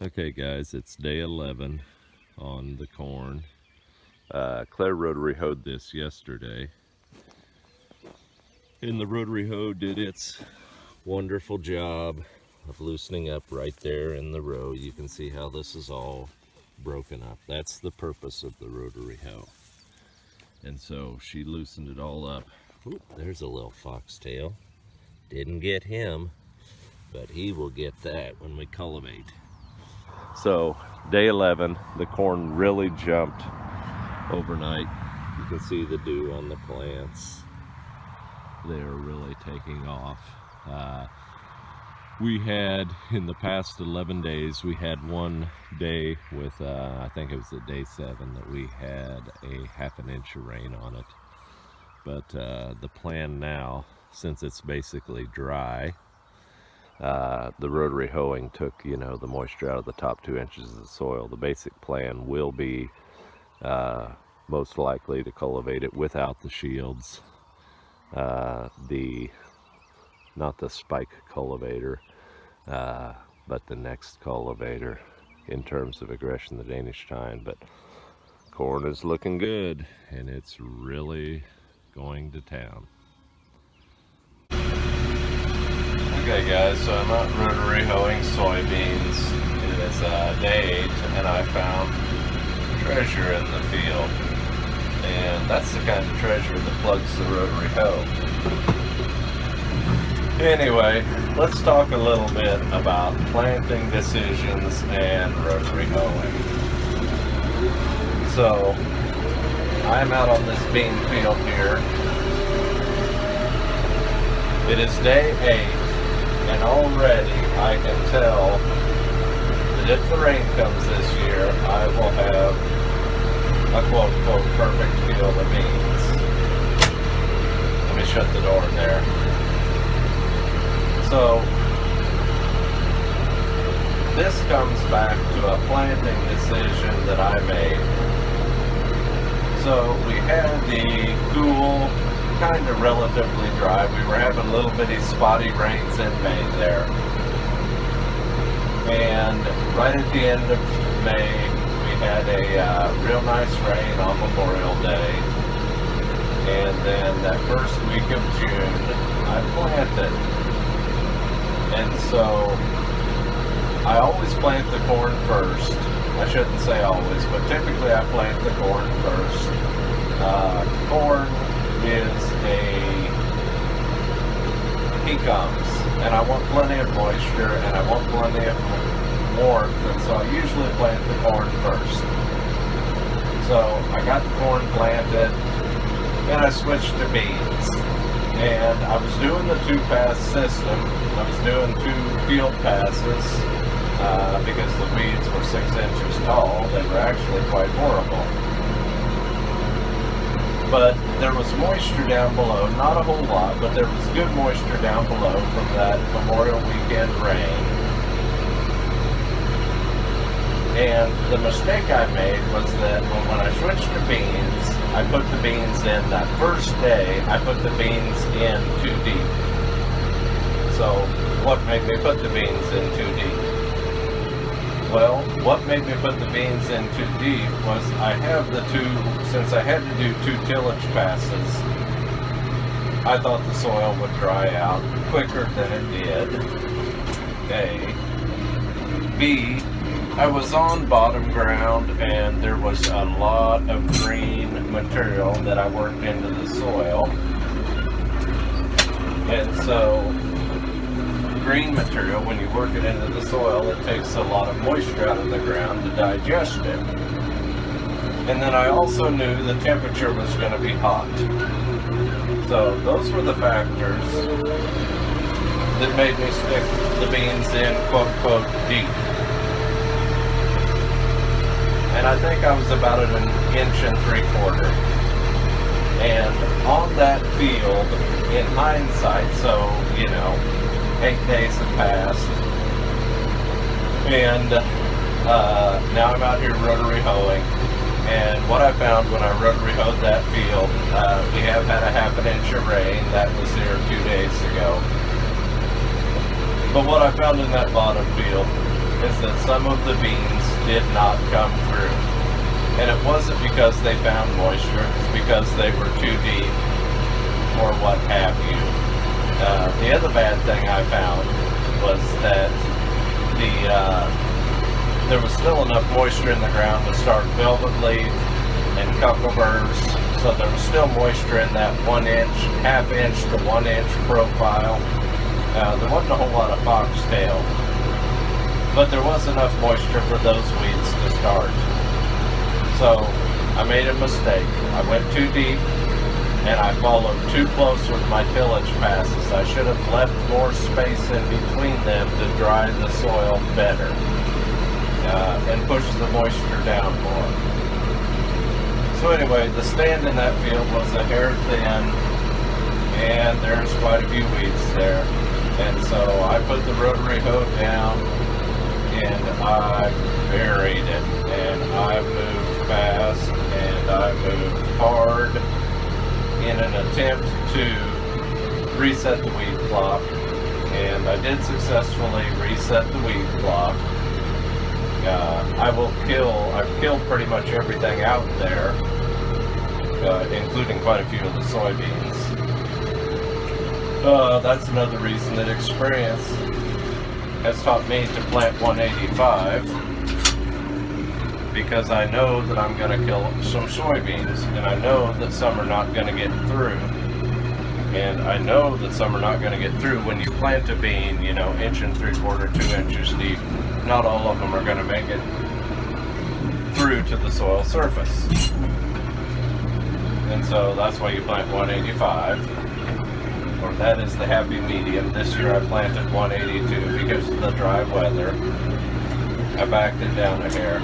Okay guys, it's day 11 on the corn. Claire Rotary Hoed this yesterday, and the Rotary Hoe did its wonderful job of loosening up right there in the row. You can see how this is all broken up. That's the purpose of the Rotary Hoe. And so she loosened it all up. Oop, there's a little foxtail. Didn't get him, but he will get that when we cultivate. So day 11, the corn really jumped overnight. You can see the dew on the plants. They are really taking off. We had, in the past 11 days, we had one day with, I think it was at day 7, that we had a ½ inch of rain on it. But the plan now, since it's basically dry, the rotary hoeing took, the moisture out of the top 2 inches of the soil. The basic plan will be most likely to cultivate it without the shields. Not the spike cultivator, but the next cultivator in terms of aggression, the Danish Tine. But corn is looking good, and it's really going to town. Okay guys, so I'm out rotary hoeing soybeans. It is day 8, and I found treasure in the field. And that's the kind of treasure that plugs the rotary hoe. Anyway, let's talk a little bit about planting decisions and rotary hoeing. So, I'm out on this bean field here. It is day 8, and already I can tell that if the rain comes this year, I will have a quote-unquote perfect field of beans. Let me shut the door there. So, this comes back to a planting decision that I made. So, we had the cool, kind of relatively dry. We were having little bitty spotty rains in May there. And right at the end of May, we had a real nice rain on Memorial Day. And then that first week of June, I planted. And so, I always plant the corn first. I shouldn't say always, but typically I plant the corn first. Corn is he comes, and I want plenty of moisture, and I want plenty of warmth, and so I usually plant the corn first. So, I got the corn planted, and I switched to beans. And I was doing the 2-pass system. I was doing 2 field passes because the weeds were 6 inches tall. They were actually quite horrible. But there was moisture down below, not a whole lot, but there was good moisture down below from that Memorial Weekend rain. And the mistake I made was that when I switched to beans, I put the beans in that first day, I put the beans in too deep. So, what made me put the beans in too deep? Well, what made me put the beans in too deep was I have the 2, since I had to do 2 tillage passes, I thought the soil would dry out quicker than it did. A. B. I was on bottom ground, and there was a lot of green material that I worked into the soil. And so, green material, when you work it into the soil, it takes a lot of moisture out of the ground to digest it. And then I also knew the temperature was going to be hot. So, those were the factors that made me stick the beans in quote-unquote deep. And I think I was about 1 3/4 inches. And on that field, in hindsight, so, 8 days have passed. And now I'm out here rotary hoeing. And what I found when I rotary hoed that field, we have had a ½ inch of rain. That was here 2 days ago. But what I found in that bottom field is that some of the beans did not come through. And it wasn't because they found moisture, it's because they were too deep or what have you. The other bad thing I found was that there was still enough moisture in the ground to start velvet leaf and cucumbers, so there was still moisture in that 1 inch, half-inch to 1 inch profile. There wasn't a whole lot of foxtail, but there was enough moisture for those weeds to start. So I made a mistake. I went too deep and I followed too close with my tillage passes. I should have left more space in between them to dry the soil better and push the moisture down more. So anyway, the stand in that field was a hair thin, and there's quite a few weeds there. And so I put the rotary hoe down and I buried it, and I moved fast and I moved hard in an attempt to reset the weed block, and I did successfully reset the weed block. I've killed pretty much everything out there, including quite a few of the soybeans. That's another reason that experience has taught me to plant 185, because I know that I'm going to kill some soybeans, and I know that some are not going to get through. And I know that some are not going to get through when you plant a bean, 1 3/4, 2 inches deep. Not all of them are going to make it through to the soil surface. And so that's why you plant 185, or that is the happy medium. This year I planted 182 because of the dry weather. I backed it down a hair.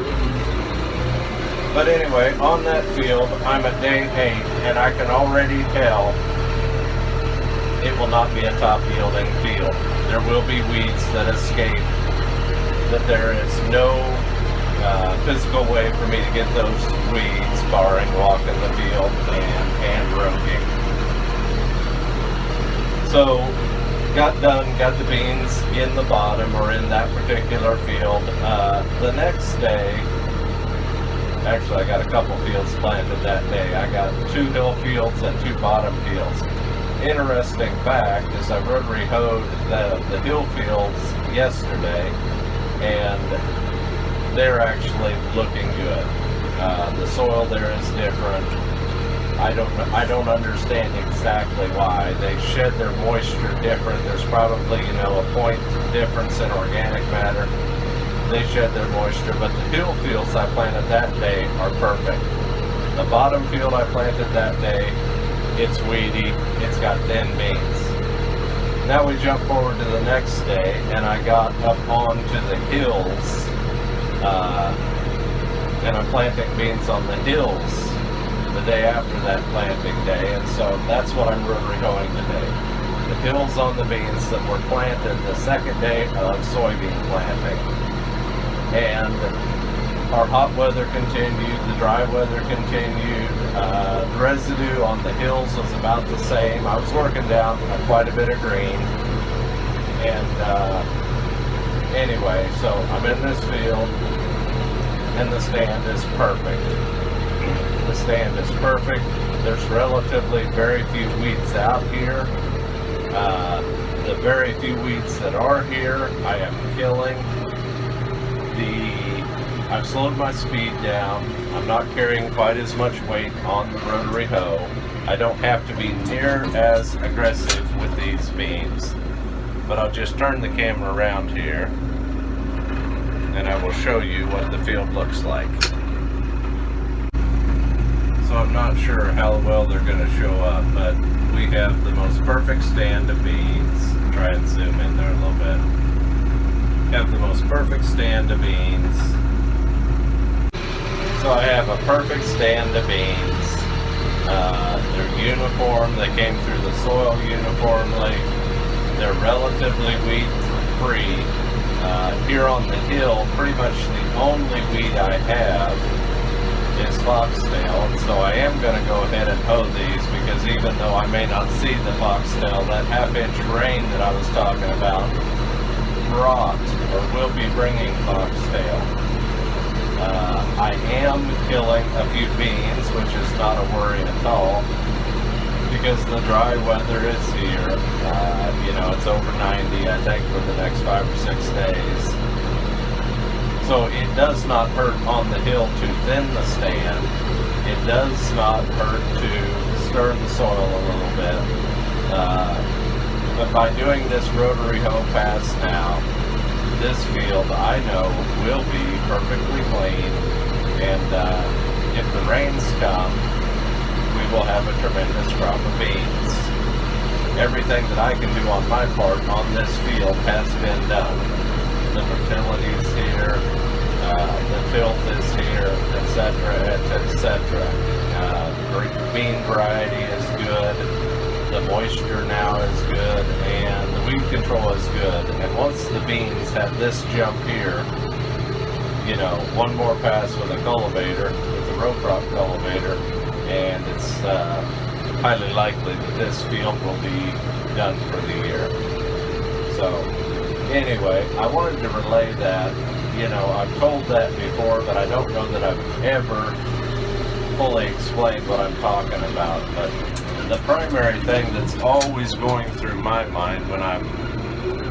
But anyway, on that field, I'm at day 8, and I can already tell it will not be a top yielding field. There will be weeds that escape, that there is no physical way for me to get those weeds, barring walking the field and hand rotating. So, got the beans in the bottom, or in that particular field. The next day, actually I got a couple fields planted that day. I got 2 hill fields and 2 bottom fields. Interesting fact is I rotary hoed the hill fields yesterday, and they're actually looking good. The soil there is different. I don't understand exactly why. They shed their moisture different. There's probably, a point difference in organic matter. They shed their moisture, but the hill fields I planted that day are perfect. The bottom field I planted that day, it's weedy, it's got thin beans. Now we jump forward to the next day, and I got up onto the hills, and I'm planting beans on the hills the day after that planting day, and so that's what I'm rotary hoeing today. The hills on the beans that were planted the second day of soybean planting. And our hot weather continued, the dry weather continued, the residue on the hills was about the same. I was working down quite a bit of green, and anyway, so I'm in this field, and the stand is perfect. The stand is perfect. There's relatively very few weeds out here. The very few weeds that are here, I am killing. I've slowed my speed down. I'm not carrying quite as much weight on the rotary hoe. I don't have to be near as aggressive with these beans. But I'll just turn the camera around here, and I will show you what the field looks like. So I'm not sure how well they're going to show up, but we have the most perfect stand of beans. Try and zoom in there a little bit. Have the most perfect stand of beans. So I have a perfect stand of beans. They're uniform. They came through the soil uniformly. They're relatively weed free. Here on the hill, pretty much the only weed I have is foxtail, and so I am going to go ahead and hoe these, because even though I may not see the foxtail, that half-inch rain that I was talking about brought or will be bringing foxtail. I am killing a few beans, which is not a worry at all, because the dry weather is here. You know, it's over 90, I think, for the next 5 or 6 days. So it does not hurt on the hill to thin the stand. It does not hurt to stir the soil a little bit. But by doing this rotary hoe pass now, this field, I know, will be perfectly clean, and if the rains come, we will have a tremendous crop of beans. Everything that I can do on my part on this field has been done. The fertility is here, the tilth is here, etc., etc. Bean variety is good. The moisture now is good, and the weed control is good. And once the beans have this jump here, you know, one more pass with a cultivator, with a row crop cultivator, and it's highly likely that this field will be done for the year. So anyway, I wanted to relay that. You know, I've told that before, but I don't know that I've ever fully explained what I'm talking about. But the primary thing that's always going through my mind when I'm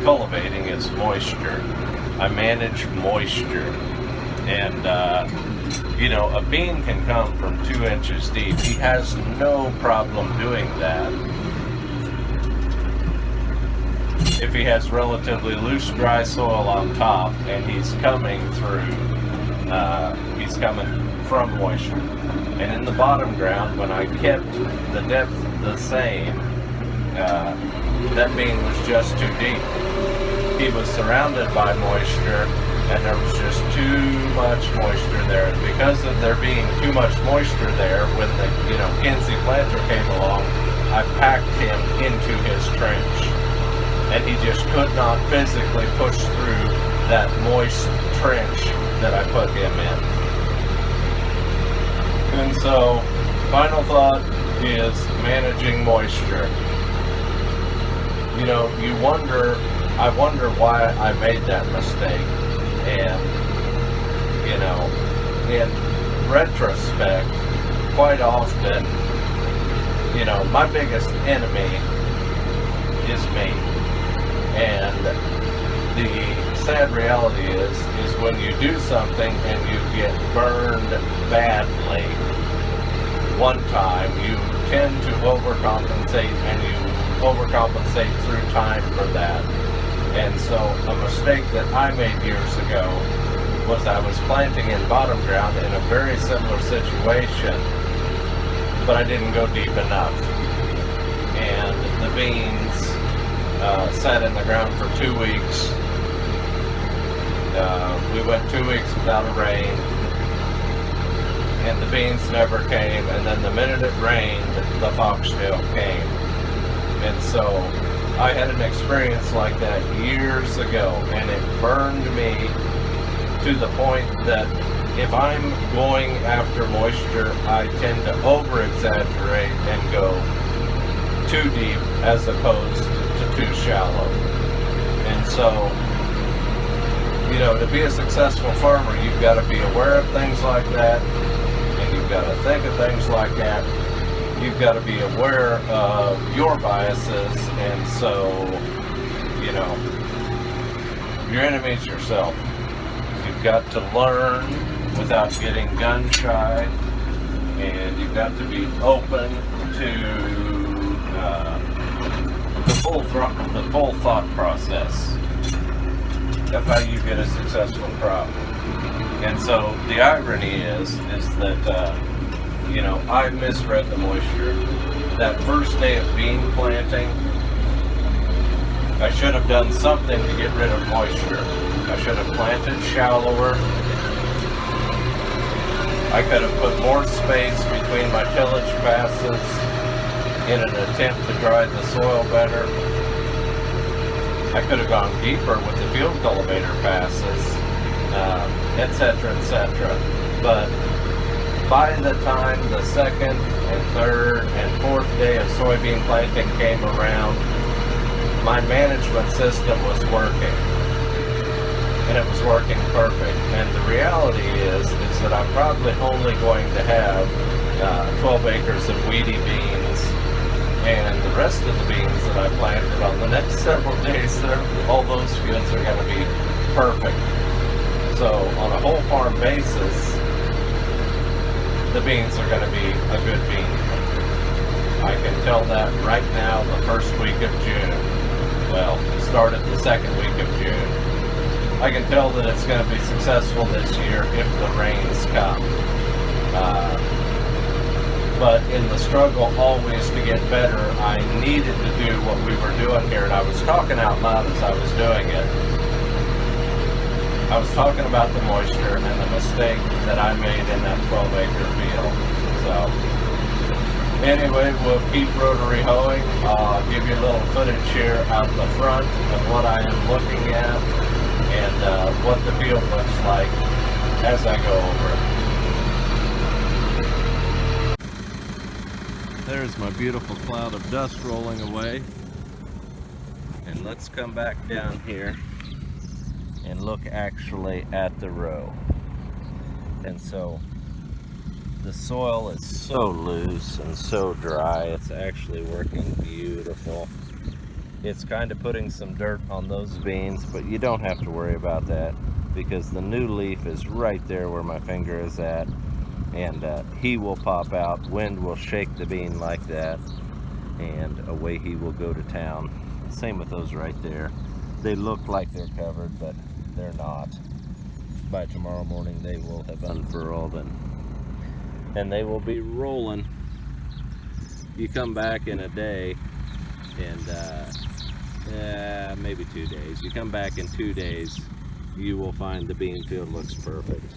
cultivating is moisture. I manage moisture. And, you know, a bean can come from 2 inches deep. He has no problem doing that if he has relatively loose, dry soil on top, and he's coming from moisture. And in the bottom ground, when I kept the depth the same, that bean was just too deep. He was surrounded by moisture, and there was just too much moisture there. And because of there being too much moisture there, when the Kinsey planter came along, I packed him into his trench, and he just could not physically push through that moist trench that I put him in. And so, final thought is managing moisture. You know, I wonder why I made that mistake. And, you know, in retrospect, quite often, you know, my biggest enemy is me. And the sad reality is when you do something and you get burned badly one time, you tend to overcompensate, and you overcompensate through time for that. And so a mistake that I made years ago was I was planting in bottom ground in a very similar situation, but I didn't go deep enough. And the beans sat in the ground for 2 weeks. We went 2 weeks without a rain, and the beans never came, and then the minute it rained, the foxtail came. And so I had an experience like that years ago, and it burned me to the point that if I'm going after moisture, I tend to over-exaggerate and go too deep as opposed to too shallow. And so, you know, to be a successful farmer, you've got to be aware of things like that, and you've got to think of things like that. You've got to be aware of your biases, and so, you know, your enemy's yourself. You've got to learn without getting gun shy, and you've got to be open to the full thought process of how you get a successful crop. And so the irony is that you know, I misread the moisture. That first day of bean planting, I should have done something to get rid of moisture. I should have planted shallower. I could have put more space between my tillage passes in an attempt to dry the soil better. I could have gone deeper with the field cultivator passes, etc., etc. But by the time the second and third and fourth day of soybean planting came around, my management system was working. and it was working perfect. And the reality is that I'm probably only going to have 12 acres of weedy beans, and the rest of the beans that I planted on the next several days, all those fields are going to be perfect. So on a whole farm basis, the beans are going to be a good bean. I can tell that right now, the first week of June. Well, started the second week of June. I can tell that it's going to be successful this year if the rains come. But in the struggle always to get better, I needed to do what we were doing here, and I was talking out loud as I was doing it. I was talking about the moisture and the mistake that I made in that 12-acre field. So anyway, we'll keep rotary hoeing. I'll give you a little footage here out the front of what I am looking at and what the field looks like as I go over it. There's my beautiful cloud of dust rolling away. And let's come back down here and look actually at the row. And so the soil is so loose and so dry, it's actually working beautiful. It's kind of putting some dirt on those beans, but you don't have to worry about that because the new leaf is right there where my finger is at, and he will pop out. Wind will shake the bean like that, and away he will go to town. Same with those right there. They look like they're covered, but they're not. By tomorrow morning they will have unfurled and they will be rolling. You come back in a day and maybe 2 days. You come back in 2 days, you will find the bean field looks perfect.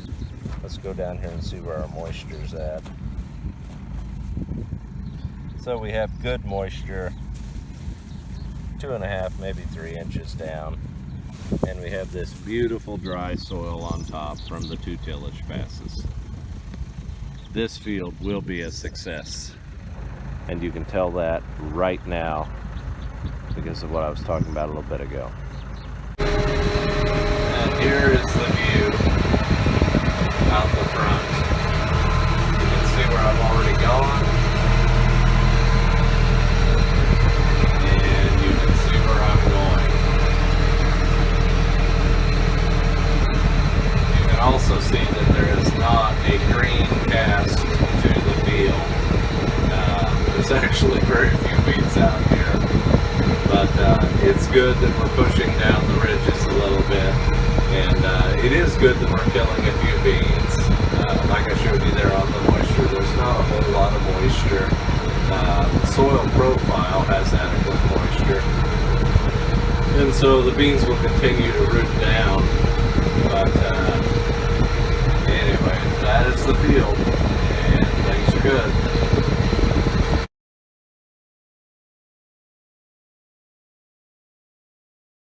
Let's go down here and see where our moisture's at. So we have good moisture, 2.5, maybe 3 inches down. And we have this beautiful dry soil on top from the 2 tillage passes. This field will be a success. And you can tell that right now because of what I was talking about a little bit ago. And here is the view out the front. You can see where I've already gone. And you can see where I'm going. You can also see that there is not a green cast to the field. There's actually very few weeds out here, but it's good that we're pushing down the ridges a little bit, and it is good that we're killing a few beans. Like I showed you there on the moisture, there's not a whole lot of moisture. The soil profile has adequate moisture, and so the beans will continue to root down.